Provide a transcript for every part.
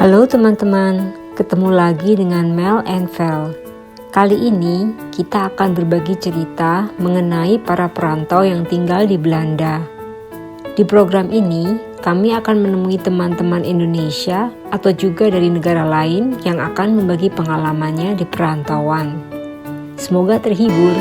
Halo teman-teman, ketemu lagi dengan Mel and Vel. Kali ini kita akan berbagi cerita mengenai para perantau yang tinggal di Belanda. Di program ini, kami akan menemui teman-teman Indonesia atau juga dari negara lain yang akan membagi pengalamannya di perantauan. Semoga terhibur.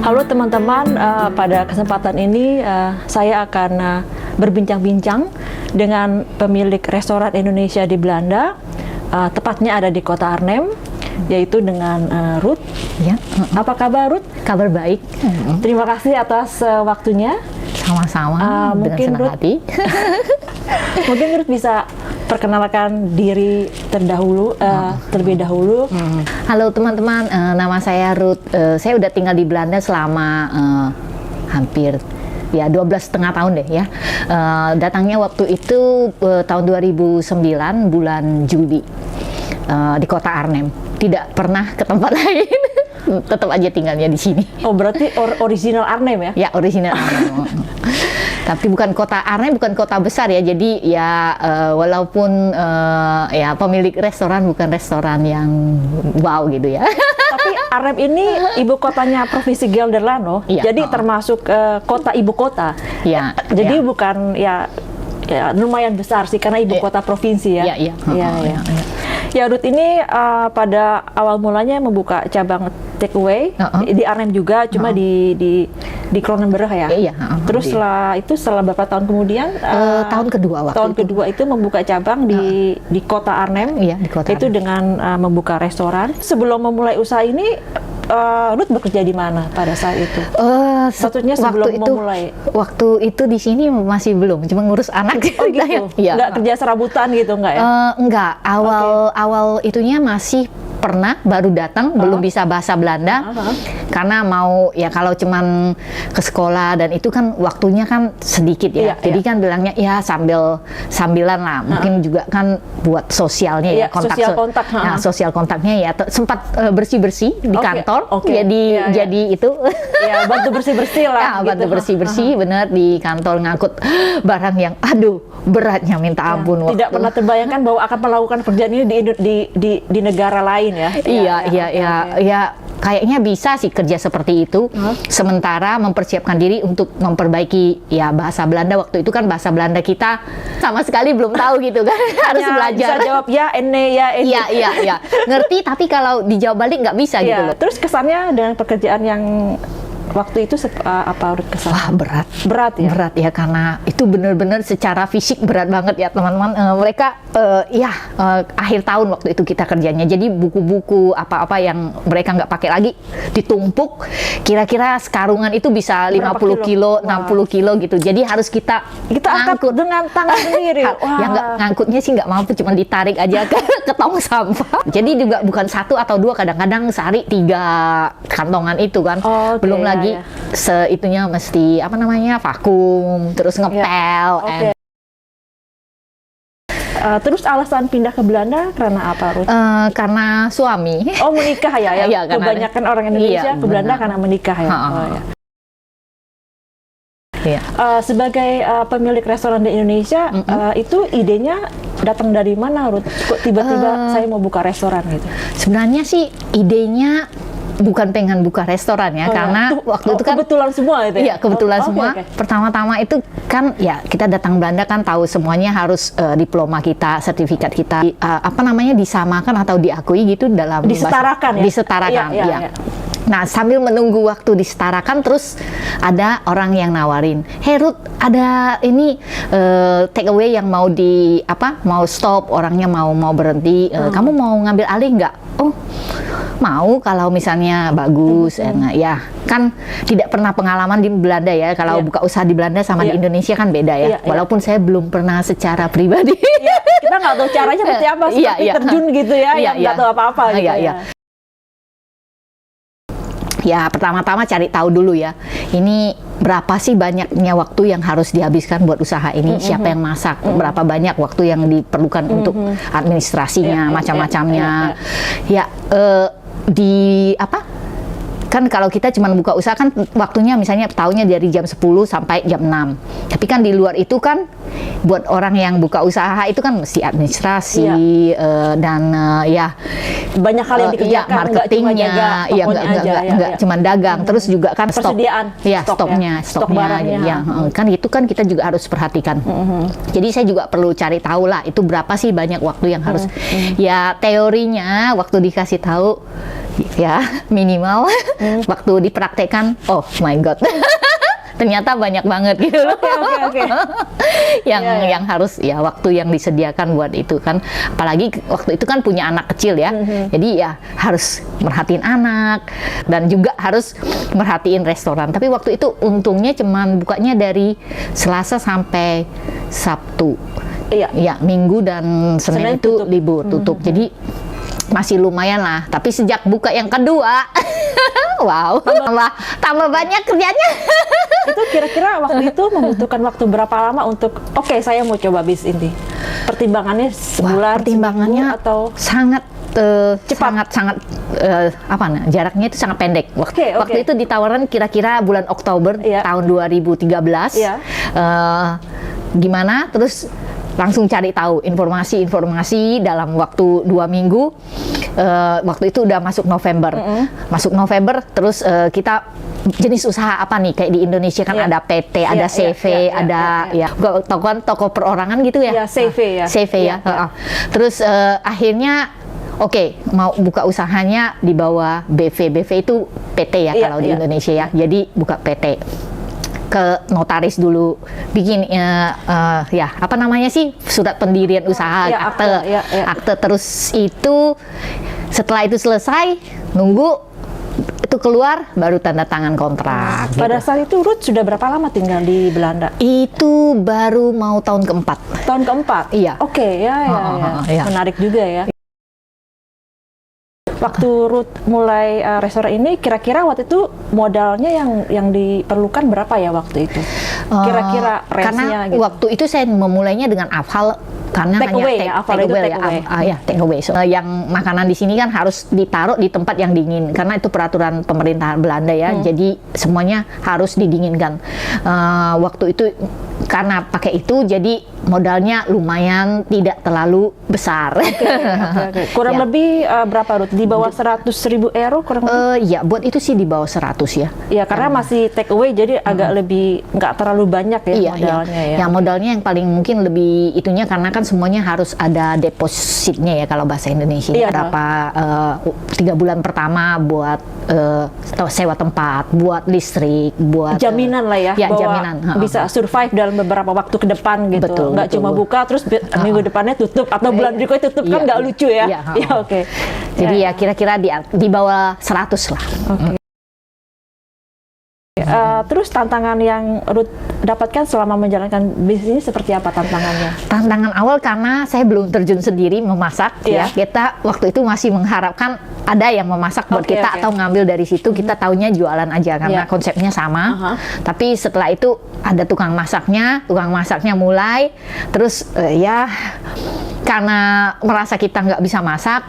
Halo teman-teman, pada kesempatan ini saya akan berbincang-bincang dengan pemilik restoran Indonesia di Belanda, tepatnya ada di kota Arnhem, yaitu dengan Ruth. Ya. Apa kabar Ruth? Kabar baik. Terima kasih atas waktunya. Sama-sama, dengan senang Ruth, hati. mungkin Ruth bisa perkenalkan diri terlebih dahulu. Halo teman-teman, nama saya Ruth. Saya udah tinggal di Belanda selama hampir 12,5 tahun deh ya. Datangnya waktu itu tahun 2009 bulan Juli di kota Arnhem. Tidak pernah ke tempat lain. Tetap aja tinggalnya di sini. Oh, berarti original Arnhem ya? Ya, original Arnhem. Tapi bukan kota Arnhem, bukan kota besar ya. Jadi ya walaupun ya pemilik restoran bukan restoran yang wow gitu ya. Tapi Arnhem ini ibu kotanya Provinsi Gelderland, ya, jadi termasuk kota ibu kota. Ya. Jadi ya. bukan ya lumayan besar sih karena ibu kota provinsi ya. Iya. Ya, Ruth ini pada awal mulanya membuka cabang takeaway di Arnhem juga, cuma di Kronenberg ya. Iya. Terus setelah beberapa tahun kemudian tahun kedua itu membuka cabang di kota Arnhem. Iya, di kota itu Arnhem. dengan membuka restoran. Sebelum memulai usaha ini, Ruth bekerja di mana pada saat itu? Maksudnya sebelum memulai. Waktu itu di sini masih belum, cuma ngurus anak. Oh gitu? Ya. Nggak kerja serabutan gitu nggak ya? Enggak, awal itunya masih pernah baru datang, belum bisa bahasa Belanda, karena mau ya kalau cuman ke sekolah dan itu kan waktunya kan sedikit ya, jadi kan bilangnya ya sambilan lah, mungkin juga kan buat sosialnya ya, sosial kontaknya ya, sempat bersih di kantor, jadi itu ya bantu bersih lah, ya, bantu bersih bener di kantor, ngangkut barang yang aduh beratnya minta ampun. Tidak pernah terbayangkan bahwa akan melakukan pekerjaan ini di negara lain ya. Iya, kayaknya bisa sih kerja seperti itu. Sementara mempersiapkan diri untuk memperbaiki ya bahasa Belanda. Waktu itu kan bahasa Belanda kita sama sekali belum tahu gitu kan. Harus belajar. Bisa jawab ya, ene. Iya. Ngerti, tapi kalau dijawab balik nggak bisa gitu loh. Terus kesannya dengan pekerjaan yang waktu itu apa kesan? Wah, berat ya, karena itu benar-benar secara fisik berat banget ya teman-teman. Mereka akhir tahun waktu itu kita kerjanya, jadi buku-buku apa-apa yang mereka nggak pakai lagi ditumpuk, kira-kira sekarungan itu bisa 50 kilo, 60 kilo gitu, jadi harus kita angkat dengan tangan sendiri. Ya ngangkutnya sih nggak mampu, cuma ditarik aja ke tong sampah. Jadi juga bukan 1 atau 2, kadang-kadang sehari 3 kantongan itu kan. Belum lagi seitunya mesti vakum, terus ngepel. Terus alasan pindah ke Belanda karena apa, Ruth? Karena suami. Oh, menikah ya? Iya, kebanyakan orang Indonesia ke Belanda karena menikah ya. Iya. Sebagai pemilik restoran di Indonesia, itu idenya datang dari mana, Ruth? Kok tiba-tiba saya mau buka restoran gitu? Sebenarnya sih idenya bukan pengen buka restoran ya, karena waktu itu kan kebetulan semua itu ya? Iya, kebetulan semua. Pertama-tama itu kan ya kita datang Belanda kan tahu semuanya harus diploma kita, sertifikat kita disamakan atau diakui gitu dalam disetarakan bahasa, disetarakan ya. Nah, sambil menunggu waktu disetarakan, terus ada orang yang nawarin, "Hey Ruth, ada ini take away yang mau mau stop, orangnya mau berhenti, kamu mau ngambil alih nggak?" Oh, mau kalau misalnya bagus, enak ya. Kan tidak pernah pengalaman di Belanda ya. Kalau buka usaha di Belanda sama di Indonesia kan beda ya. Walaupun saya belum pernah secara pribadi. Kita nggak tahu caranya seperti apa, seperti terjun gitu ya, yang nggak tahu apa-apa gitu ya. Ya, pertama-tama cari tahu dulu ya. Ini berapa sih banyaknya waktu yang harus dihabiskan buat usaha ini? Siapa yang masak? Berapa banyak waktu yang diperlukan untuk administrasinya, macam-macamnya. Ya, di apa? Kan kalau kita cuma buka usaha kan waktunya misalnya tahunya dari jam 10 sampai jam 6. Tapi kan di luar itu kan buat orang yang buka usaha itu kan mesti administrasi dan ya banyak hal yang dikerjakan, marketingnya, nggak cuma dagang, terus juga kan persediaan, stoknya, barangnya, ya, kan itu kan kita juga harus perhatikan. Jadi saya juga perlu cari tahu lah itu berapa sih banyak waktu yang harus, ya teorinya waktu dikasih tahu ya minimal, waktu dipraktekkan, oh my god. Ternyata banyak banget gitu loh. Oke. yang harus ya waktu yang disediakan buat itu kan, apalagi waktu itu kan punya anak kecil ya. Jadi ya harus merhatiin anak dan juga harus merhatiin restoran. Tapi waktu itu untungnya cuman bukanya dari Selasa sampai Sabtu. Ya, Minggu dan Senin itu tutup. Libur tutup. Jadi masih lumayan lah. Tapi sejak buka yang kedua, wow, tambah banyak kerjanya. Itu kira-kira waktu itu membutuhkan waktu berapa lama untuk saya mau coba bis ini? Pertimbangannya sebulan, pertimbangannya seminggu, atau sangat cepat? sangat jaraknya itu sangat pendek. Waktu itu ditawaran kira-kira bulan Oktober tahun 2013. Gimana? Terus langsung cari tahu informasi dalam waktu 2 minggu. Waktu itu udah masuk November, terus kita jenis usaha apa nih, kayak di Indonesia kan ada PT, ada CV, ada toko perorangan gitu ya. CV ya. Terus akhirnya mau buka usahanya di bawah BV itu PT ya kalau di Indonesia ya. Jadi buka PT. Ke notaris dulu, bikin apa namanya sih, surat pendirian usaha, akte. Terus itu setelah itu selesai, nunggu itu keluar baru tanda tangan kontrak. Pada saat itu Ruth sudah berapa lama tinggal di Belanda? Itu baru mau tahun keempat. Tahun keempat? Iya. Menarik juga ya. Waktu Ruth mulai restoran ini, kira-kira waktu itu modalnya yang diperlukan berapa ya waktu itu? Kira-kira karena gitu. Waktu itu saya memulainya dengan afal, karena take away. So, yang makanan di sini kan harus ditaruh di tempat yang dingin karena itu peraturan pemerintahan Belanda ya. Jadi semuanya harus didinginkan. Waktu itu karena pakai itu jadi modalnya lumayan, tidak terlalu besar. Kurang lebih berapa Ruth? Di bawah 100.000 euro kurang lebih? Ya, buat itu sih di bawah 100 ya. Ya, karena masih take away jadi agak lebih nggak terlalu banyak ya modalnya ya. Ya, modalnya yang paling mungkin lebih itunya karena kan semuanya harus ada depositnya ya kalau bahasa Indonesia. Berapa 3 bulan pertama buat sewa tempat, buat listrik, buat jaminan lah ya, bahwa jaminan bisa survive dalam beberapa waktu ke depan gitu. Betul, nggak cuma buka terus minggu depannya tutup atau bulan berikutnya tutup, kan nggak lucu ya. Jadi ya kira-kira di bawah 100 lah. Terus tantangan yang Ruth dapatkan selama menjalankan bisnis seperti apa tantangannya? Tantangan awal karena saya belum terjun sendiri memasak ya. Kita waktu itu masih mengharapkan ada yang memasak buat kita atau ngambil dari situ, kita taunya jualan aja karena konsepnya sama. Tapi setelah itu ada tukang masaknya mulai terus karena merasa kita nggak bisa masak,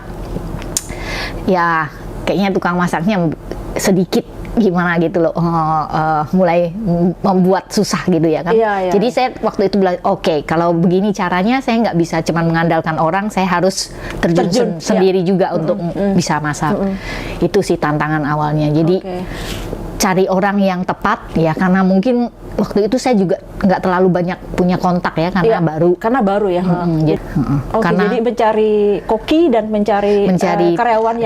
ya kayaknya tukang masaknya sedikit gimana gitu loh, mulai membuat susah gitu ya kan. Jadi saya waktu itu bilang kalau begini caranya saya nggak bisa cuma mengandalkan orang, saya harus terjun sendiri juga untuk bisa masak. Itu sih tantangan awalnya. Jadi cari orang yang tepat ya, karena mungkin waktu itu saya juga nggak terlalu banyak punya kontak ya karena baru. Karena baru ya. Oke, Karena jadi mencari koki dan mencari karyawan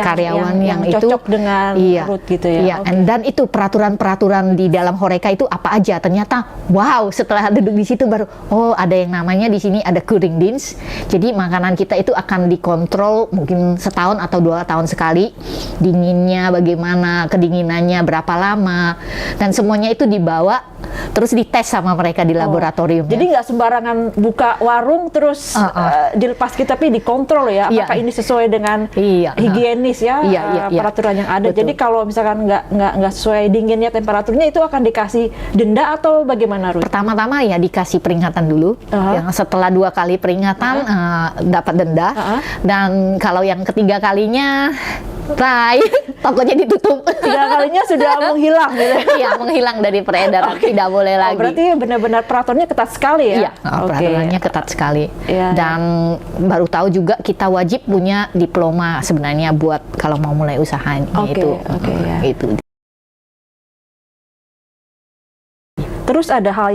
yang itu cocok dengan Ruth gitu ya. Iya, dan itu peraturan-peraturan di dalam Horeca itu apa aja? Ternyata wow, setelah duduk di situ baru ada yang namanya di sini ada cooling dienst. Jadi makanan kita itu akan dikontrol mungkin setahun atau 2 tahun sekali. Dinginnya bagaimana, kedinginannya berapa lama, dan semuanya itu dibawa terus dites sama mereka di laboratorium. Jadi nggak sembarangan buka warung terus dilepas kita, tapi dikontrol ya apakah ini sesuai dengan higienis ya, peraturan yang ada. Betul. Jadi kalau misalkan nggak sesuai dinginnya temperaturnya itu akan dikasih denda atau bagaimana, Ruth? Pertama-tama ya dikasih peringatan dulu. Yang setelah 2 kali peringatan dapat denda. Dan kalau yang ketiga kalinya tokonya ditutup. 3 kalinya sudah menghilang gitu. Iya, menghilang dari peredaran, tidak boleh lagi. Berarti benar-benar peraturannya ketat sekali ya? Iya, peraturannya ketat sekali. Iya. Dan baru tahu juga kita wajib punya diploma sebenarnya buat kalau mau mulai usahanya itu. Itu. Terus ada hal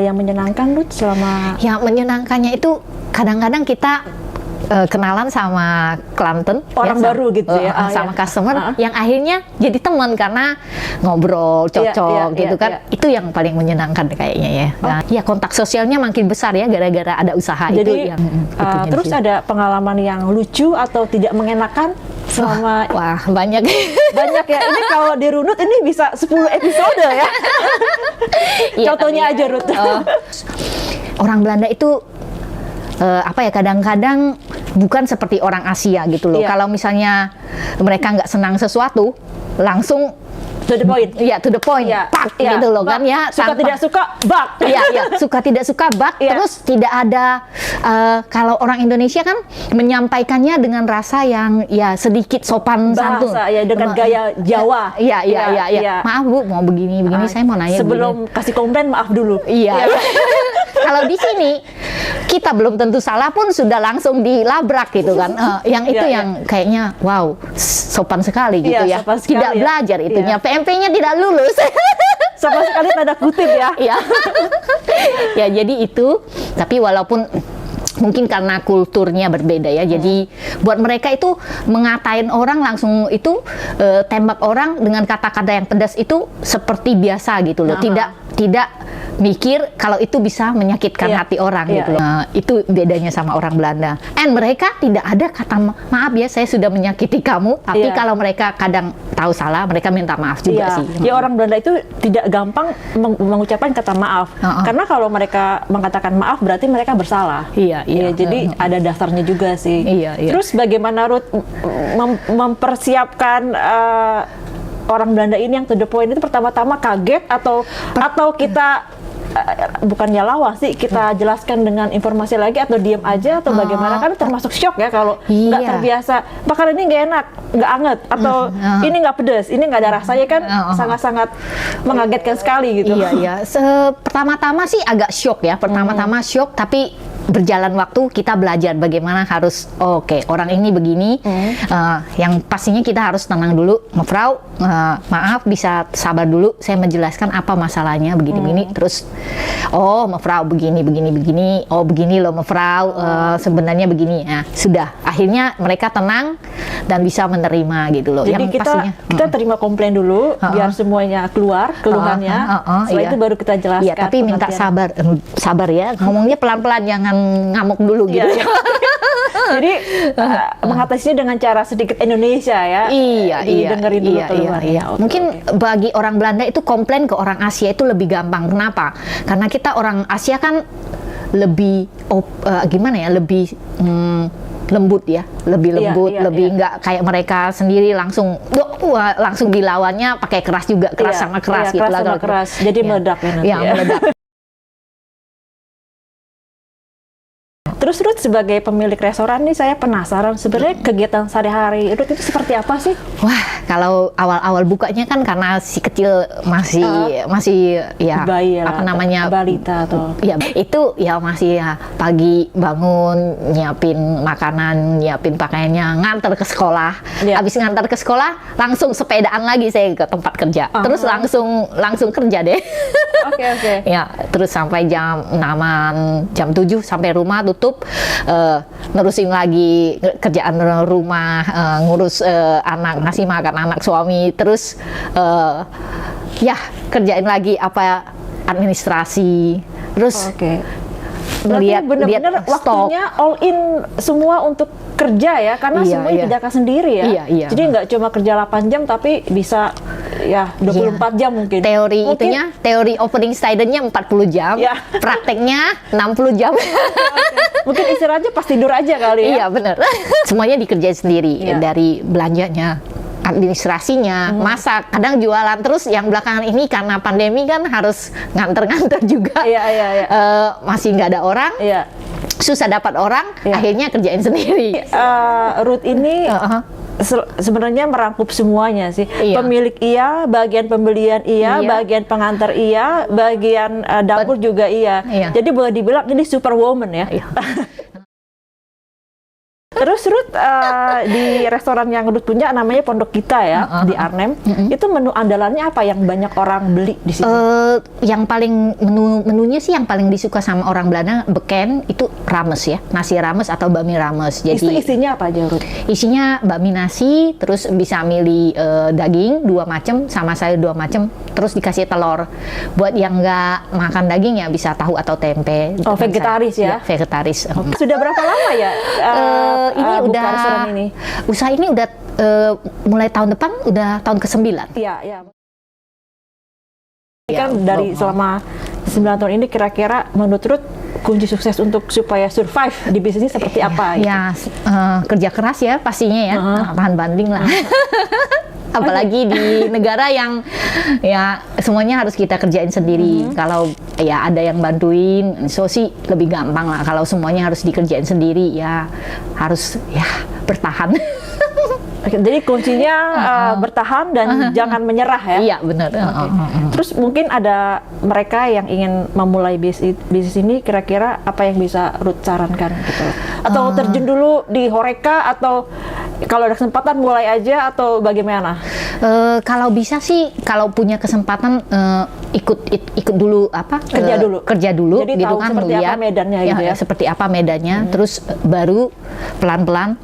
yang menyenangkan, Ruth, selama? Yang menyenangkannya itu kadang-kadang kita kenalan sama klien, orang baru gitu ya, sama customer yang akhirnya jadi teman karena ngobrol cocok gitu kan. Itu yang paling menyenangkan kayaknya ya. Nah, ya kontak sosialnya makin besar ya gara-gara ada usaha. Jadi, itu yang terus ada pengalaman yang lucu atau tidak mengenakan selama? Wah, banyak. Banyak ya. Ini kalau dirunut ini bisa 10 episode ya. Contohnya aja, Ruth. Orang Belanda itu kadang-kadang bukan seperti orang Asia gitu loh. Kalau misalnya mereka nggak senang sesuatu, langsung to the point. Iya, to the point. Gitu loh kan ya. Suka tidak suka, bak. Iya, suka tidak suka, bak. Terus tidak ada kalau orang Indonesia kan menyampaikannya dengan rasa yang ya sedikit sopan santun. Bahasa ya dengan gaya Jawa. Iya. Maaf Bu, mau begini, saya mau nanya. Sebelum kasih komplain, maaf dulu. Iya. Kalau di sini kita belum tentu salah pun sudah langsung dilabrak gitu kan. Yang itu yang kayaknya wow, sopan sekali gitu ya. Tidak belajar itunya. PMP-nya tidak lulus. Sama sekali tanda kutip ya. Iya. Ya jadi itu, tapi walaupun mungkin karena kulturnya berbeda ya, jadi buat mereka itu mengatain orang langsung itu tembak orang dengan kata-kata yang pedas itu seperti biasa gitu loh. Tidak mikir kalau itu bisa menyakitkan hati orang gitu loh. Itu bedanya sama orang Belanda. And mereka tidak ada kata maaf ya, saya sudah menyakiti kamu. Tapi kalau mereka kadang tahu salah, mereka minta maaf juga sih. Ya orang Belanda itu tidak gampang mengucapkan kata maaf. Karena kalau mereka mengatakan maaf berarti mereka bersalah. Iya. Jadi ada dasarnya juga sih. Terus bagaimana Ruth mempersiapkan orang Belanda ini yang to the point itu? Pertama-tama kaget atau kita bukannya lawak sih, kita jelaskan dengan informasi lagi atau diam aja atau bagaimana? Kan termasuk shock ya kalau nggak terbiasa, makanan ini nggak enak, nggak anget, atau ini nggak pedas, ini nggak ada rasanya, kan sangat-sangat mengagetkan sekali gitu. Iya. Pertama-tama sih agak shock ya, shock, tapi berjalan waktu kita belajar bagaimana harus orang ini begini. Yang pastinya kita harus tenang dulu, Mevrouw, maaf bisa sabar dulu, saya menjelaskan apa masalahnya begini-begini. Terus Mevrouw begini begini loh Mevrouw, sebenarnya begini. Nah, sudah akhirnya mereka tenang dan bisa menerima gitu loh. Jadi kita terima komplain dulu biar semuanya keluar keluhannya. Setelah itu baru kita jelaskan. Iya, tapi minta sabar ya, ngomongnya pelan-pelan, jangan ngamuk dulu gitu. Jadi mengatasinya dengan cara sedikit Indonesia ya. Dengerin dulu keluhannya. Mungkin bagi orang Belanda itu komplain ke orang Asia itu lebih gampang. Kenapa? Karena kita orang Asia kan lebih lebih lembut ya, lebih lembut, lebih nggak kayak mereka sendiri langsung dilawannya pakai keras juga, keras sama keras gitu lah. Jadi meledak ya nanti. Meledak. Terus Ruth sebagai pemilik restoran nih, saya penasaran sebenarnya kegiatan sehari-hari Ruth itu seperti apa sih? Wah, kalau awal-awal bukanya kan karena si kecil masih ya Bayi apa namanya, balita atau ya itu ya masih ya, pagi bangun nyiapin makanan, nyiapin pakaiannya, ngantar ke sekolah. Habis ngantar ke sekolah langsung sepedaan lagi saya ke tempat kerja. Terus langsung kerja deh. Oke. Ya, terus sampai jam 6-an, jam 7 sampai rumah tutup, nerusin lagi kerjaan rumah, ngurus anak, ngasih makan anak suami, terus ya kerjain lagi apa administrasi, terus lihat benar-benar waktunya all in semua untuk kerja ya, karena semuanya kerjakan sendiri ya. Jadi nggak cuma kerja 8 jam tapi bisa ya 24 jam mungkin. Teori opening studentnya 40 jam, prakteknya 60 jam. Mungkin istirahatnya pas tidur aja kali ya. Iya benar. Semuanya dikerjain sendiri, dari belanjanya, administrasinya, masak, kadang jualan. Terus yang belakangan ini karena pandemi kan harus nganter-nganter juga. Masih nggak ada orang. Susah dapat orang, akhirnya kerjain sendiri. Ruth ini sebenarnya merangkup semuanya sih. Pemilik bagian pembelian bagian pengantar bagian dapur juga Jadi boleh dibilang ini superwoman ya. Terus Ruth di restoran yang Ruth punya namanya Pondok Kita ya di Arnhem. Itu menu andalannya apa yang banyak orang beli di sini? Yang paling menunya sih yang paling disuka sama orang Belanda beken itu rames ya, nasi rames atau bami rames. Jadi isinya apa aja Ruth? Isinya bami nasi, terus bisa milih daging 2 macam sama sayur 2 macam, terus dikasih telur. Buat yang nggak makan daging ya bisa tahu atau tempe. Oh, vegetaris ya? Vegetaris. Sudah berapa lama ya? Ini udah usaha ini udah mulai tahun depan udah tahun ke-9. Iya. Kan dari selama 9 tahun ini kira-kira menurut Ruth kunci sukses untuk supaya survive di bisnis ini seperti apa? Ya, kerja keras ya pastinya ya, tahan banding lah. Apalagi di negara yang ya semuanya harus kita kerjain sendiri. Kalau ya ada yang bantuin, so sih lebih gampang lah. Kalau semuanya harus dikerjain sendiri ya harus ya bertahan. Jadi kuncinya bertahan dan jangan menyerah ya. Iya benar. Terus mungkin ada mereka yang ingin memulai bisnis ini, kira-kira apa yang bisa Ruth sarankan gitu? Atau terjun dulu di Horeca, atau kalau ada kesempatan mulai aja, atau bagaimana? Kalau bisa sih, kalau punya kesempatan ikut dulu kerja dulu jadi gitu tahu kan, seperti apa medannya gitu ya. Seperti apa medannya, terus baru pelan-pelan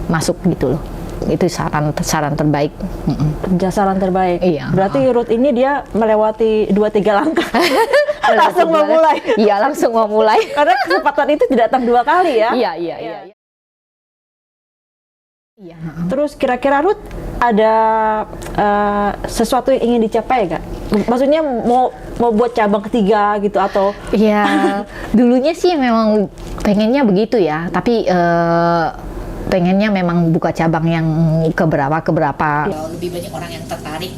masuk gitu loh. Itu saran terbaik. Saran terbaik. Iya. Berarti Ruth ini dia melewati 2-3 langkah. Langsung mau mulai. Iya, langsung mau mulai. Karena kesempatan itu tidak datang 2 kali ya. Iya. Terus kira-kira Ruth ada sesuatu yang ingin dicapai nggak? Maksudnya mau buat cabang ketiga gitu atau? Ya dulunya sih memang pengennya begitu ya, tapi pengennya memang buka cabang yang keberapa. Lebih banyak orang yang tertarik.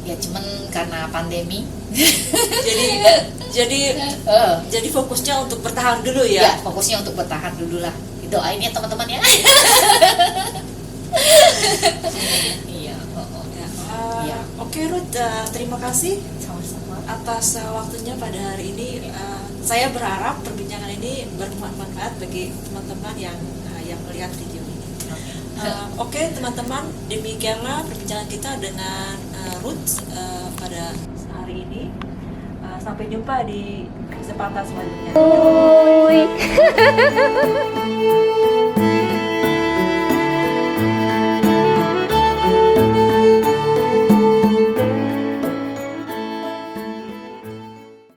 Ya cuman karena pandemi. jadi fokusnya untuk bertahan dulu ya. Ya, fokusnya untuk bertahan dulu lah. Doain ya teman-teman ya. Iya. Oke Ruth, terima kasih sama-sama atas waktunya pada hari ini. Saya berharap perbincangan ini bermanfaat bagi teman-teman yang melihat video ini. Oke teman-teman, demikianlah perbincangan kita dengan Ruth pada hari ini. Sampai jumpa di kesempatan selanjutnya.